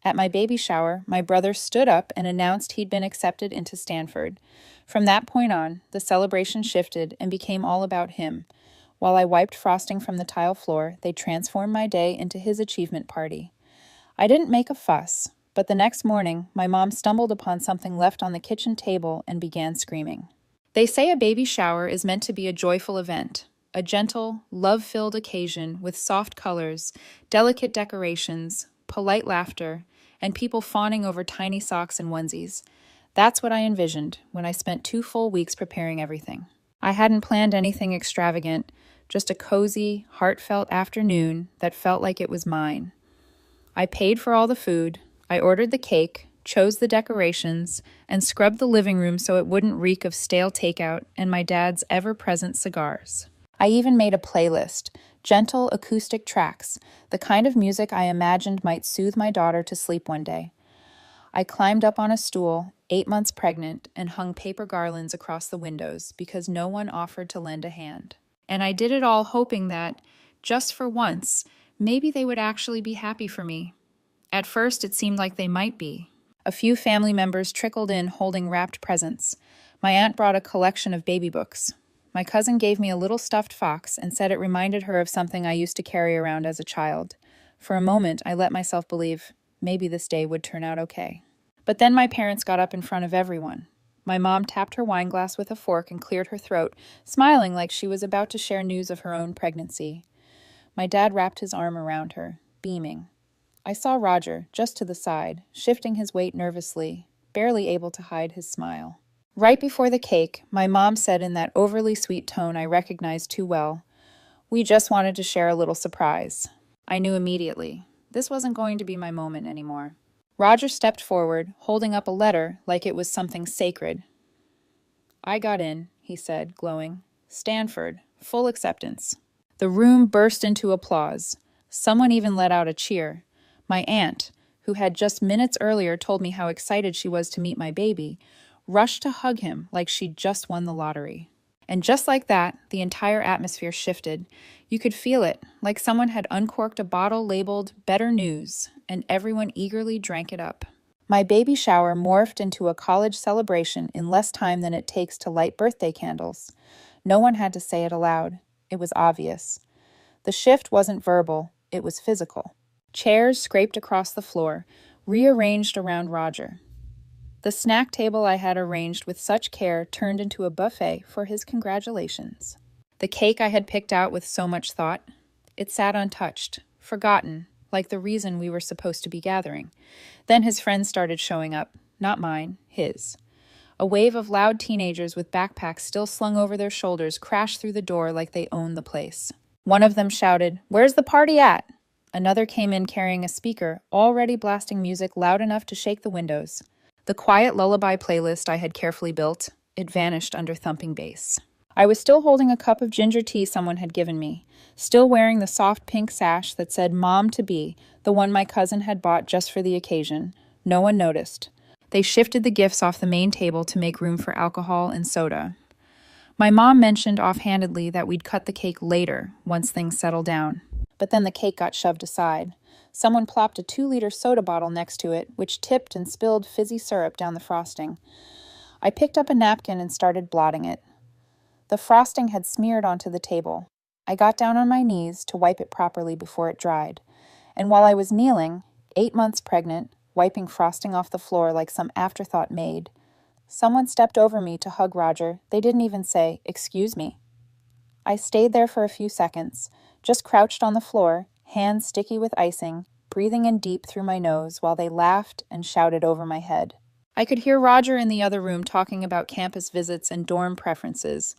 At my baby shower, my brother stood up and announced he'd been accepted into Stanford. From that point on, the celebration shifted and became all about him. While I wiped frosting from the tile floor, they transformed my day into his achievement party. I didn't make a fuss, but the next morning, my mom stumbled upon something left on the kitchen table and began screaming. They say a baby shower is meant to be a joyful event, a gentle, love-filled occasion with soft colors, delicate decorations, polite laughter, and people fawning over tiny socks and onesies. That's what I envisioned when I spent 2 full weeks preparing everything. I hadn't planned anything extravagant, just a cozy, heartfelt afternoon that felt like it was mine. I paid for all the food, I ordered the cake, chose the decorations, and scrubbed the living room so it wouldn't reek of stale takeout and my dad's ever-present cigars. I even made a playlist, gentle acoustic tracks, the kind of music I imagined might soothe my daughter to sleep one day. I climbed up on a stool, 8 months pregnant, and hung paper garlands across the windows because no one offered to lend a hand. And I did it all hoping that, just for once, maybe they would actually be happy for me. At first, it seemed like they might be. A few family members trickled in holding wrapped presents. My aunt brought a collection of baby books. My cousin gave me a little stuffed fox and said it reminded her of something I used to carry around as a child. For a moment, I let myself believe maybe this day would turn out okay. But then my parents got up in front of everyone. My mom tapped her wine glass with a fork and cleared her throat, smiling like she was about to share news of her own pregnancy. My dad wrapped his arm around her, beaming. I saw Roger, just to the side, shifting his weight nervously, barely able to hide his smile. Right before the cake, my mom said in that overly sweet tone I recognized too well, "We just wanted to share a little surprise." I knew immediately. This wasn't going to be my moment anymore. Roger stepped forward, holding up a letter like it was something sacred. "I got in," he said, glowing. "Stanford, full acceptance." The room burst into applause. Someone even let out a cheer. My aunt, who had just minutes earlier told me how excited she was to meet my baby, rushed to hug him like she'd just won the lottery. And just like that, the entire atmosphere shifted. You could feel it, like someone had uncorked a bottle labeled "Better News," and everyone eagerly drank it up. My baby shower morphed into a college celebration in less time than it takes to light birthday candles. No one had to say it aloud. It was obvious. The shift wasn't verbal, it was physical. Chairs scraped across the floor, rearranged around Roger. The snack table I had arranged with such care turned into a buffet for his congratulations. The cake I had picked out with so much thought, it sat untouched, forgotten, like the reason we were supposed to be gathering. Then his friends started showing up, not mine, his. A wave of loud teenagers with backpacks still slung over their shoulders crashed through the door like they owned the place. One of them shouted, "Where's the party at?" Another came in carrying a speaker, already blasting music loud enough to shake the windows. The quiet lullaby playlist I had carefully built, it vanished under thumping bass. I was still holding a cup of ginger tea someone had given me, still wearing the soft pink sash that said Mom-to-be, the one my cousin had bought just for the occasion. No one noticed. They shifted the gifts off the main table to make room for alcohol and soda. My mom mentioned offhandedly that we'd cut the cake later, once things settled down. But then the cake got shoved aside. Someone plopped a 2-liter soda bottle next to it, which tipped and spilled fizzy syrup down the frosting. I picked up a napkin and started blotting it. The frosting had smeared onto the table. I got down on my knees to wipe it properly before it dried. And while I was kneeling, 8 months pregnant, wiping frosting off the floor like some afterthought maid, someone stepped over me to hug Roger. They didn't even say, "Excuse me." I stayed there for a few seconds, just crouched on the floor, hands sticky with icing, breathing in deep through my nose while they laughed and shouted over my head. I could hear Roger in the other room talking about campus visits and dorm preferences.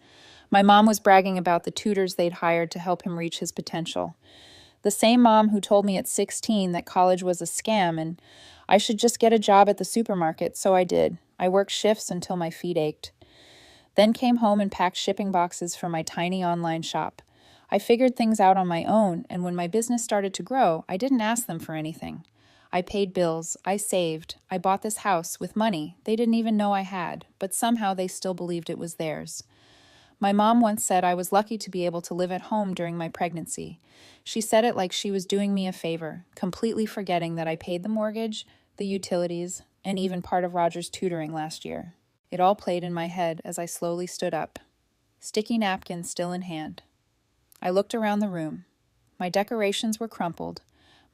My mom was bragging about the tutors they'd hired to help him reach his potential. The same mom who told me at 16 that college was a scam and I should just get a job at the supermarket, so I did. I worked shifts until my feet ached. Then came home and packed shipping boxes for my tiny online shop. I figured things out on my own, and when my business started to grow, I didn't ask them for anything. I paid bills, I saved, I bought this house with money they didn't even know I had, but somehow they still believed it was theirs. My mom once said I was lucky to be able to live at home during my pregnancy. She said it like she was doing me a favor, completely forgetting that I paid the mortgage, the utilities, and even part of Roger's tutoring last year. It all played in my head as I slowly stood up, sticky napkin still in hand. I looked around the room. My decorations were crumpled.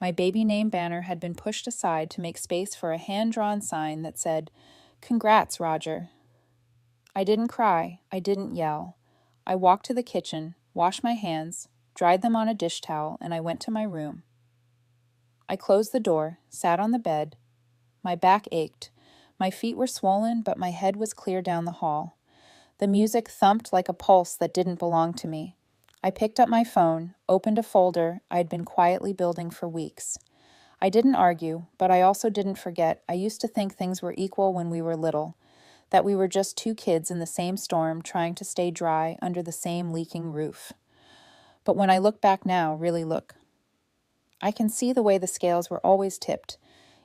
My baby name banner had been pushed aside to make space for a hand-drawn sign that said, "Congrats, Roger." I didn't cry. I didn't yell. I walked to the kitchen, washed my hands, dried them on a dish towel, and I went to my room. I closed the door, sat on the bed. My back ached. My feet were swollen, but my head was clear down the hall. The music thumped like a pulse that didn't belong to me. I picked up my phone, opened a folder I'd been quietly building for weeks. I didn't argue, but I also didn't forget I used to think things were equal when we were little, that we were just two kids in the same storm trying to stay dry under the same leaking roof. But when I look back now, really look, I can see the way the scales were always tipped.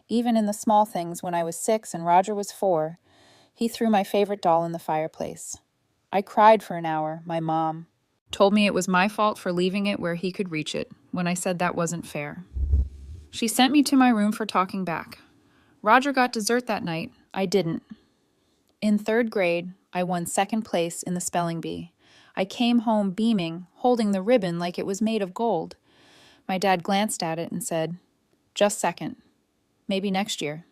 Even in the small things, when I was 6 and Roger was 4, he threw my favorite doll in the fireplace. I cried for an hour. My mom told me it was my fault for leaving it where he could reach it, when I said that wasn't fair. She sent me to my room for talking back. Roger got dessert that night. I didn't. In 3rd grade, I won 2nd place in the spelling bee. I came home beaming, holding the ribbon like it was made of gold. My dad glanced at it and said, "Just 2nd. Maybe next year."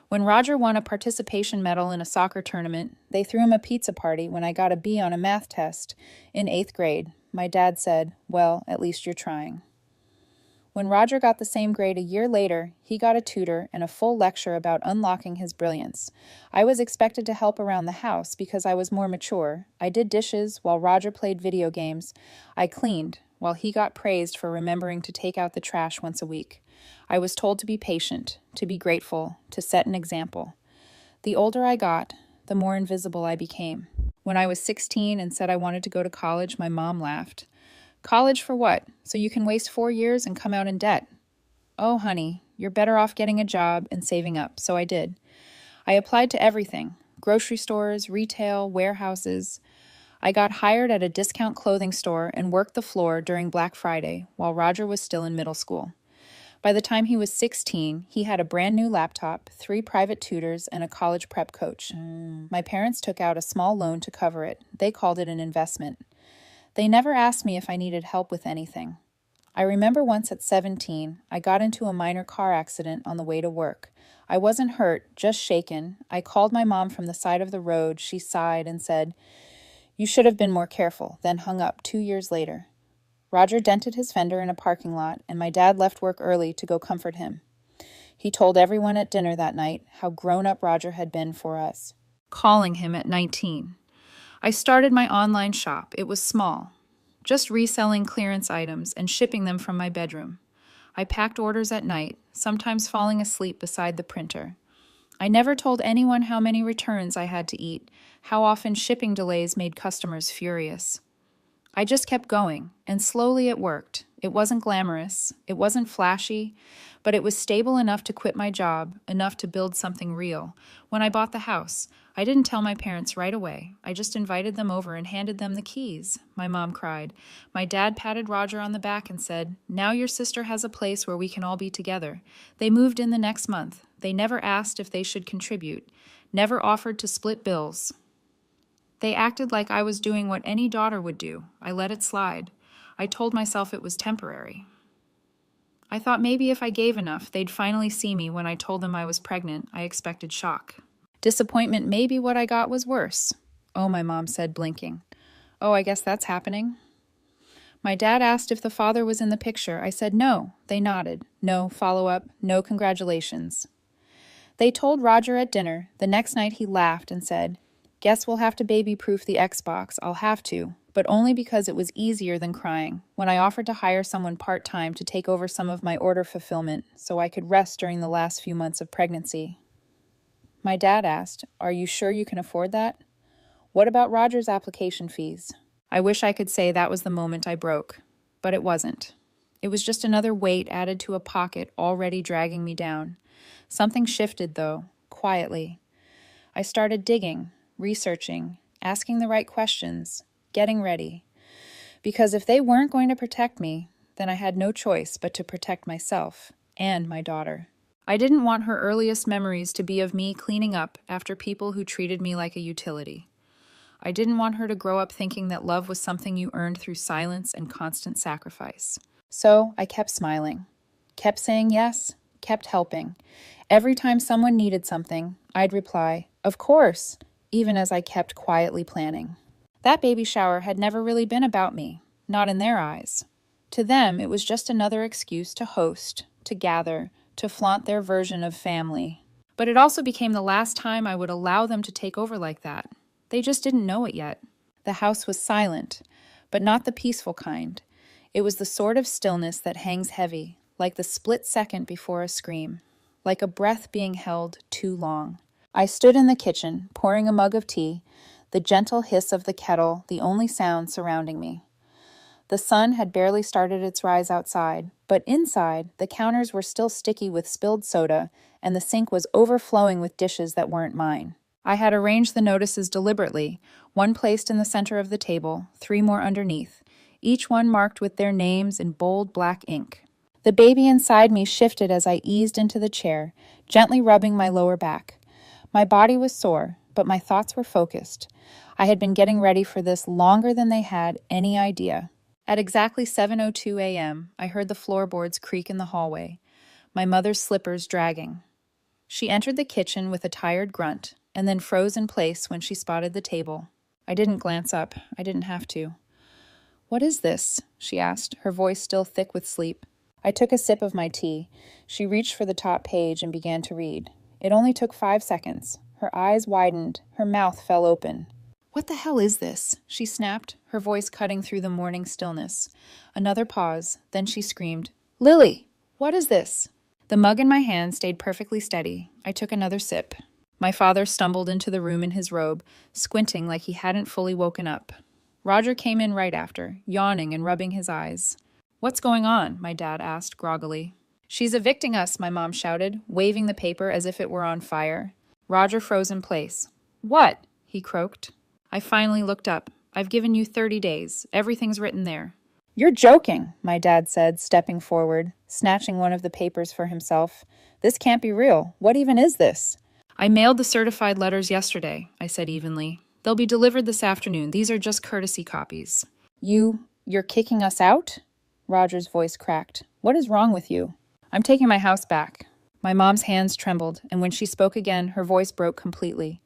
When Roger won a participation medal in a soccer tournament, they threw him a pizza party when I got a B on a math test in 8th grade. My dad said, "Well, at least you're trying." When Roger got the same grade a year later, he got a tutor and a full lecture about unlocking his brilliance. I was expected to help around the house because I was more mature. I did dishes while Roger played video games. I cleaned while he got praised for remembering to take out the trash once a week. I was told to be patient, to be grateful, to set an example. The older I got, the more invisible I became. When I was 16 and said I wanted to go to college, my mom laughed. "College for what? So you can waste 4 years and come out in debt?" "Oh, honey, you're better off getting a job and saving up." So I did. I applied to everything: grocery stores, retail, warehouses. I got hired at a discount clothing store and worked the floor during Black Friday while Roger was still in middle school. By the time he was 16, he had a brand new laptop, 3 private tutors, and a college prep coach. My parents took out a small loan to cover it. They called it an investment. They never asked me if I needed help with anything. I remember once at 17, I got into a minor car accident on the way to work. I wasn't hurt, just shaken. I called my mom from the side of the road. She sighed and said, "You should have been more careful," then hung up 2 years later. Roger dented his fender in a parking lot, and my dad left work early to go comfort him. He told everyone at dinner that night how grown-up Roger had been for us. Calling him at 19. I started my online shop. It was small, just reselling clearance items and shipping them from my bedroom. I packed orders at night, sometimes falling asleep beside the printer. I never told anyone how many returns I had to eat, how often shipping delays made customers furious. I just kept going, and slowly it worked. It wasn't glamorous, it wasn't flashy, but it was stable enough to quit my job, enough to build something real. When I bought the house, I didn't tell my parents right away. I just invited them over and handed them the keys. My mom cried. My dad patted Roger on the back and said, "Now your sister has a place where we can all be together." They moved in the next month. They never asked if they should contribute, never offered to split bills. They acted like I was doing what any daughter would do. I let it slide. I told myself it was temporary. I thought maybe if I gave enough, they'd finally see me. When I told them I was pregnant, I expected shock. Disappointment. Maybe what I got was worse. "Oh," my mom said, blinking. "Oh, I guess that's happening." My dad asked if the father was in the picture. I said no. They nodded. No follow-up, no congratulations. They told Roger at dinner. The next night he laughed and said, "Guess we'll have to baby-proof the Xbox. I'll have to," but only because it was easier than crying. When I offered to hire someone part-time to take over some of my order fulfillment so I could rest during the last few months of pregnancy. My dad asked, "Are you sure you can afford that?" "What about Roger's application fees?" I wish I could say that was the moment I broke, but it wasn't. It was just another weight added to a pocket already dragging me down. Something shifted, though, quietly. I started digging, researching, asking the right questions, getting ready. Because if they weren't going to protect me, then I had no choice but to protect myself and my daughter. I didn't want her earliest memories to be of me cleaning up after people who treated me like a utility. I didn't want her to grow up thinking that love was something you earned through silence and constant sacrifice. So I kept smiling, kept saying yes, kept helping. Every time someone needed something, I'd reply, "Of course," even as I kept quietly planning. That baby shower had never really been about me, not in their eyes. To them, it was just another excuse to host, to gather, to flaunt their version of family. But it also became the last time I would allow them to take over like that. They just didn't know it yet. The house was silent, but not the peaceful kind. It was the sort of stillness that hangs heavy, like the split second before a scream, like a breath being held too long. I stood in the kitchen, pouring a mug of tea, the gentle hiss of the kettle the only sound surrounding me. The sun had barely started its rise outside, but inside, the counters were still sticky with spilled soda, and the sink was overflowing with dishes that weren't mine. I had arranged the notices deliberately, one placed in the center of the table, 3 more underneath, each one marked with their names in bold black ink. The baby inside me shifted as I eased into the chair, gently rubbing my lower back. My body was sore, but my thoughts were focused. I had been getting ready for this longer than they had any idea. At exactly 7:02 a.m., I heard the floorboards creak in the hallway, my mother's slippers dragging. She entered the kitchen with a tired grunt, and then froze in place when she spotted the table. I didn't glance up. I didn't have to. "What is this?" she asked, her voice still thick with sleep. I took a sip of my tea. She reached for the top page and began to read. It only took 5 seconds. Her eyes widened. Her mouth fell open. "What the hell is this?" she snapped, her voice cutting through the morning stillness. Another pause, then she screamed, "Lily, what is this?" The mug in my hand stayed perfectly steady. I took another sip. My father stumbled into the room in his robe, squinting like he hadn't fully woken up. Roger came in right after, yawning and rubbing his eyes. "What's going on?" my dad asked groggily. "She's evicting us," my mom shouted, waving the paper as if it were on fire. Roger froze in place. "What?" he croaked. I finally looked up. "I've given you 30 days. Everything's written there." "You're joking," my dad said, stepping forward, snatching one of the papers for himself. "This can't be real. What even is this?" "I mailed the certified letters yesterday," I said evenly. "They'll be delivered this afternoon. These are just courtesy copies." You're kicking us out?" Roger's voice cracked. "What is wrong with you?" "I'm taking my house back." My mom's hands trembled, and when she spoke again, her voice broke completely.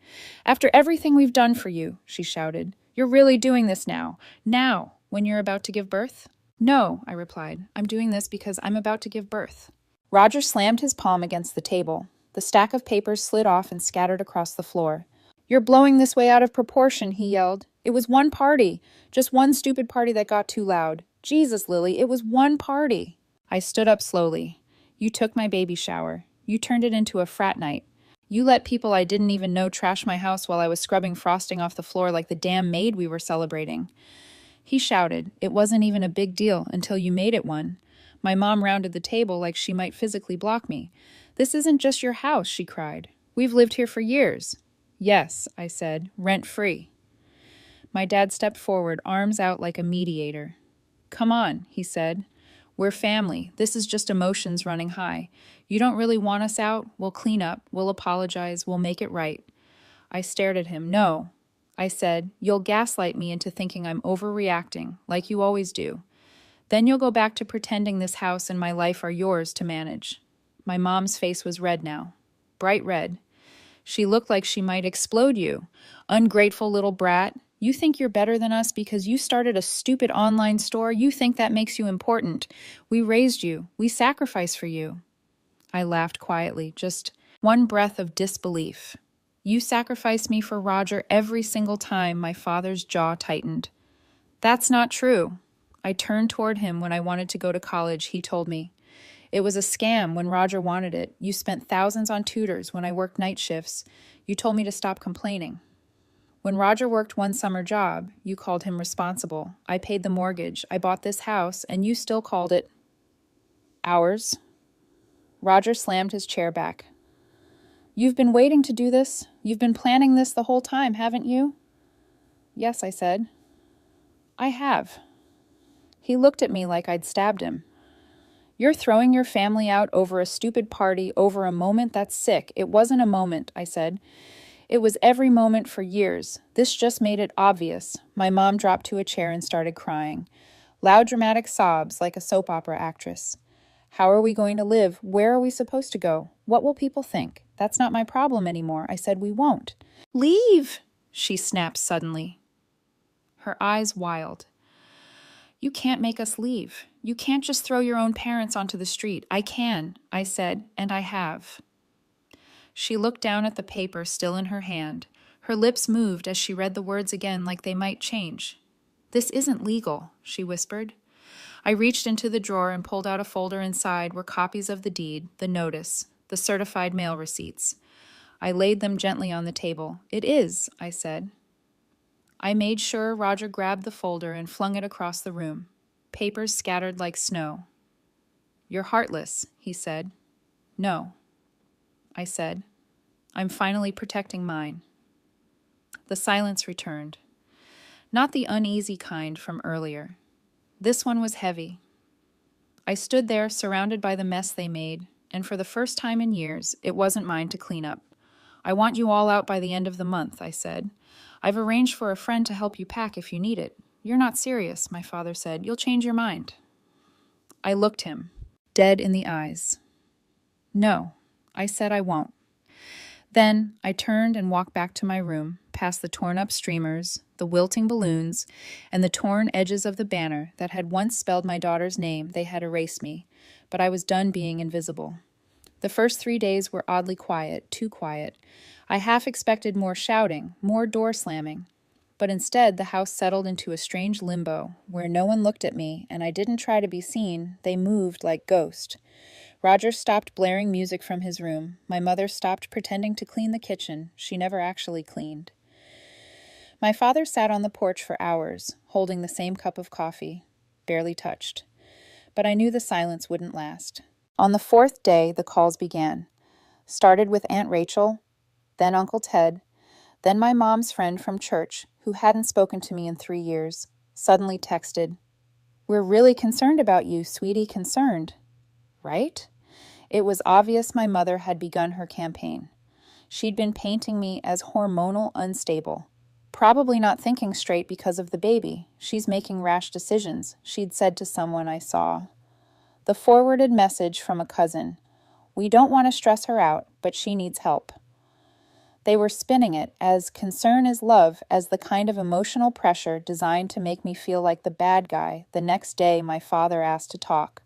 "After everything we've done for you," she shouted, "you're really doing this now? Now, when you're about to give birth?" "No," I replied. "I'm doing this because I'm about to give birth." Roger slammed his palm against the table. The stack of papers slid off and scattered across the floor. "You're blowing this way out of proportion," he yelled. "It was one party. Just one stupid party that got too loud. Jesus, Lily, it was one party." I stood up slowly. "You took my baby shower. You turned it into a frat night. You let people I didn't even know trash my house while I was scrubbing frosting off the floor like the damn maid we were celebrating." He shouted. "It wasn't even a big deal until you made it one." My mom rounded the table like she might physically block me. "This isn't just your house," she cried. "We've lived here for years." "Yes," I said, "rent-free." My dad stepped forward, arms out like a mediator. "Come on," he said. "We're family. This is just emotions running high. You don't really want us out? We'll clean up. We'll apologize. We'll make it right." I stared at him. "No." I said, "You'll gaslight me into thinking I'm overreacting, like you always do. Then you'll go back to pretending this house and my life are yours to manage." My mom's face was red now. Bright red. She looked like she might explode you. "Ungrateful little brat. You think you're better than us because you started a stupid online store? You think that makes you important. We raised you. We sacrificed for you." I laughed quietly, just one breath of disbelief. "You sacrificed me for Roger every single time." My father's jaw tightened. "That's not true." I turned toward him when I wanted to go to college, he told me. "It was a scam when Roger wanted it. You spent thousands on tutors when I worked night shifts. You told me to stop complaining. When Roger worked one summer job, you called him responsible. I paid the mortgage. I bought this house, and you still called it ours." Roger slammed his chair back. "You've been waiting to do this? You've been planning this the whole time, haven't you?" Yes, I said. I have. He looked at me like I'd stabbed him. You're throwing your family out over a stupid party, over a moment that's sick. It wasn't a moment, I said. It was every moment for years. This just made it obvious. My mom dropped to a chair and started crying. Loud, dramatic sobs like a soap opera actress. How are we going to live? Where are we supposed to go? What will people think? That's not my problem anymore. I said we won't. Leave, she snapped suddenly. Her eyes wild. You can't make us leave. You can't just throw your own parents onto the street. I can, I said, and I have. She looked down at the paper still in her hand. Her lips moved as she read the words again like they might change. This isn't legal, she whispered. I reached into the drawer and pulled out a folder. Inside were copies of the deed, the notice, the certified mail receipts. I laid them gently on the table. It is, I said. I made sure Roger grabbed the folder and flung it across the room. Papers scattered like snow. You're heartless, he said. No, I said. I'm finally protecting mine. The silence returned. Not the uneasy kind from earlier. This one was heavy. I stood there surrounded by the mess they made, and for the first time in years, it wasn't mine to clean up. I want you all out by the end of the month, I said. I've arranged for a friend to help you pack if you need it. You're not serious, my father said. You'll change your mind. I looked him, dead in the eyes. No, I said I won't. Then I turned and walked back to my room, past the torn-up streamers, the wilting balloons, and the torn edges of the banner that had once spelled my daughter's name. They had erased me, but I was done being invisible. The first 3 days were oddly quiet, too quiet. I half expected more shouting, more door slamming. But instead, the house settled into a strange limbo, where no one looked at me, and I didn't try to be seen. They moved like ghosts. Roger stopped blaring music from his room. My mother stopped pretending to clean the kitchen. She never actually cleaned. My father sat on the porch for hours, holding the same cup of coffee, barely touched. But I knew the silence wouldn't last. On the 4th day, the calls began. Started with Aunt Rachel, then Uncle Ted, then my mom's friend from church, who hadn't spoken to me in 3 years, suddenly texted, "We're really concerned about you, sweetie, concerned." Right? It was obvious my mother had begun her campaign. She'd been painting me as hormonal unstable. Probably not thinking straight because of the baby. She's making rash decisions, she'd said to someone I saw. The forwarded message from a cousin. We don't want to stress her out, but she needs help. They were spinning it as concern is love, as the kind of emotional pressure designed to make me feel like the bad guy the next day my father asked to talk.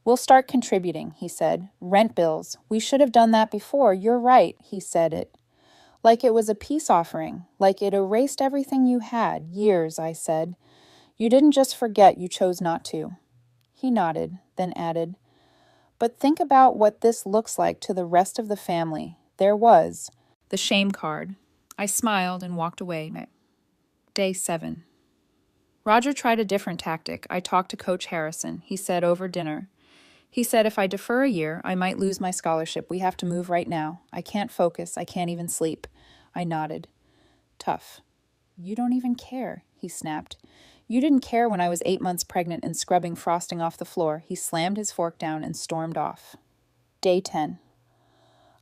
We'll start contributing, he said. Rent bills. We should have done that before. You're right, he said it. Like it was a peace offering, like it erased everything you had. Years, I said. You didn't just forget, you chose not to. He nodded, then added, but think about what this looks like to the rest of the family. There was the shame card. I smiled and walked away. Day 7. Roger tried a different tactic. I talked to Coach Harrison. He said over dinner. He said if I defer a year, I might lose my scholarship. We have to move right now. I can't focus. I can't even sleep. I nodded. Tough. You don't even care, he snapped. You didn't care when I was 8 months pregnant and scrubbing frosting off the floor. He slammed his fork down and stormed off. Day 10.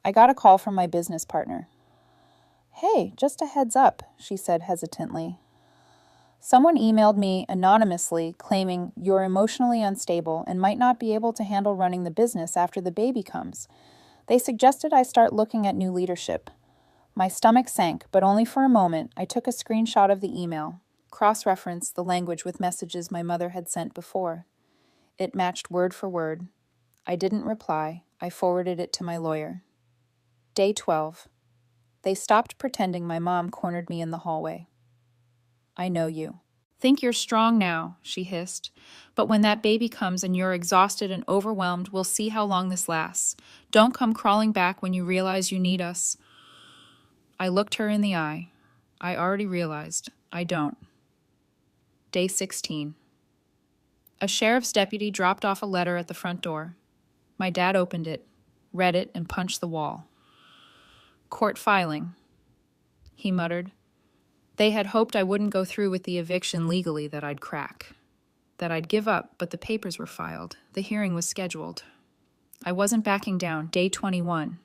I got a call from my business partner. Hey, just a heads up, she said hesitantly. Someone emailed me anonymously claiming you're emotionally unstable and might not be able to handle running the business after the baby comes. They suggested I start looking at new leadership. My stomach sank, but only for a moment. I took a screenshot of the email, cross-referenced the language with messages my mother had sent before. It matched word for word. I didn't reply. I forwarded it to my lawyer. Day 12. They stopped pretending my mom cornered me in the hallway. I know you. Think you're strong now, she hissed. But when that baby comes and you're exhausted and overwhelmed, we'll see how long this lasts. Don't come crawling back when you realize you need us. I looked her in the eye. I already realized. I don't. Day 16. A sheriff's deputy dropped off a letter at the front door. My dad opened it, read it, and punched the wall. Court filing, he muttered. They had hoped I wouldn't go through with the eviction legally, that I'd crack, that I'd give up, but the papers were filed. The hearing was scheduled. I wasn't backing down. Day 21.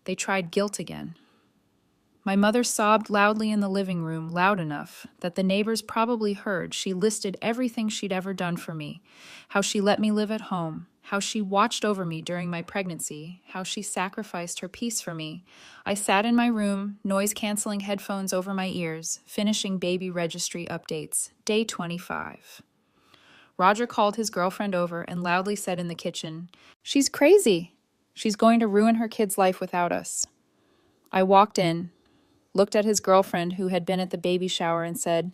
They tried guilt again. My mother sobbed loudly in the living room, loud enough that the neighbors probably heard. She listed everything she'd ever done for me, how she let me live at home, how she watched over me during my pregnancy, how she sacrificed her peace for me. I sat in my room, noise-canceling headphones over my ears, finishing baby registry updates. Day 25. Roger called his girlfriend over and loudly said in the kitchen, "She's crazy. She's going to ruin her kid's life without us." I walked in, looked at his girlfriend who had been at the baby shower and said,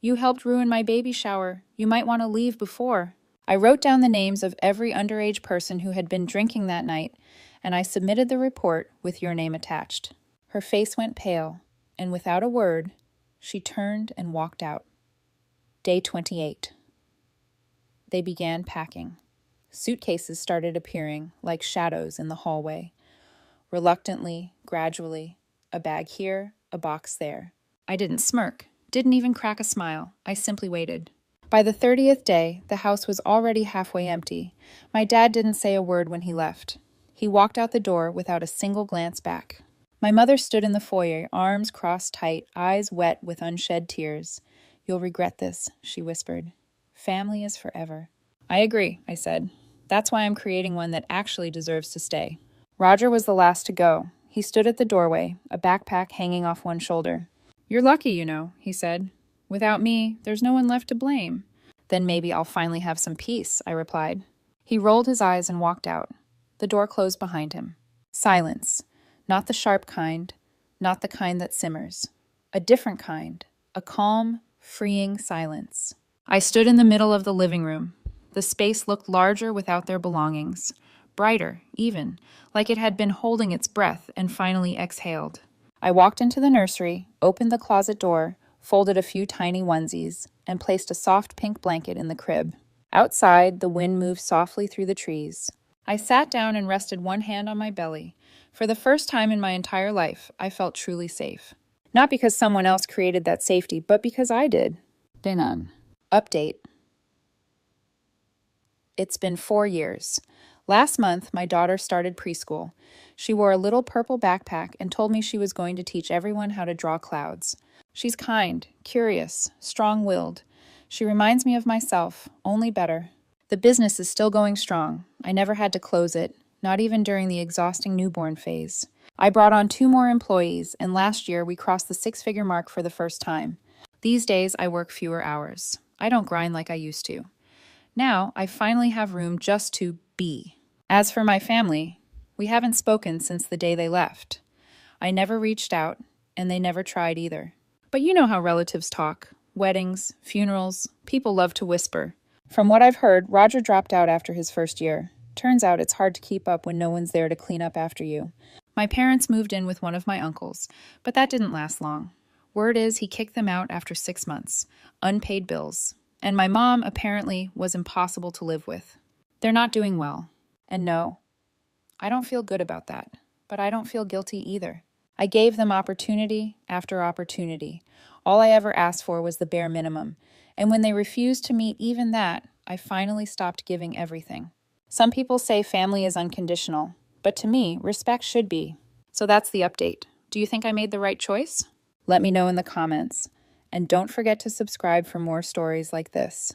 "You helped ruin my baby shower. You might want to leave before." I wrote down the names of every underage person who had been drinking that night, and I submitted the report with your name attached. Her face went pale, and without a word, she turned and walked out. Day 28. They began packing. Suitcases started appearing like shadows in the hallway. Reluctantly, gradually, a bag here, a box there. I didn't smirk, didn't even crack a smile. I simply waited. By the 30th day, the house was already halfway empty. My dad didn't say a word when he left. He walked out the door without a single glance back. My mother stood in the foyer, arms crossed tight, eyes wet with unshed tears. "You'll regret this," she whispered. "Family is forever." "I agree," I said. "That's why I'm creating one that actually deserves to stay." Roger was the last to go. He stood at the doorway, a backpack hanging off one shoulder. "You're lucky, you know," he said. "Without me, there's no one left to blame." "Then maybe I'll finally have some peace," I replied. He rolled his eyes and walked out. The door closed behind him. Silence. Not the sharp kind, not the kind that simmers. A different kind. A calm, freeing silence. I stood in the middle of the living room. The space looked larger without their belongings. Brighter, even, like it had been holding its breath and finally exhaled. I walked into the nursery, opened the closet door, folded a few tiny onesies, and placed a soft pink blanket in the crib. Outside, the wind moved softly through the trees. I sat down and rested one hand on my belly. For the first time in my entire life, I felt truly safe. Not because someone else created that safety, but because I did. Dinan. Update. It's been 4 years. Last month, my daughter started preschool. She wore a little purple backpack and told me she was going to teach everyone how to draw clouds. She's kind, curious, strong-willed. She reminds me of myself, only better. The business is still going strong. I never had to close it, not even during the exhausting newborn phase. I brought on 2 more employees, and last year we crossed the 6-figure mark for the first time. These days, I work fewer hours. I don't grind like I used to. Now, I finally have room just to be. As for my family, we haven't spoken since the day they left. I never reached out, and they never tried either. But you know how relatives talk. Weddings, funerals, people love to whisper. From what I've heard, Roger dropped out after his first year. Turns out it's hard to keep up when no one's there to clean up after you. My parents moved in with one of my uncles, but that didn't last long. Word is he kicked them out after 6 months. Unpaid bills. And my mom, apparently, was impossible to live with. They're not doing well. And no, I don't feel good about that, but I don't feel guilty either. I gave them opportunity after opportunity. All I ever asked for was the bare minimum. And when they refused to meet even that, I finally stopped giving everything. Some people say family is unconditional, but to me, respect should be. So that's the update. Do you think I made the right choice? Let me know in the comments. And don't forget to subscribe for more stories like this.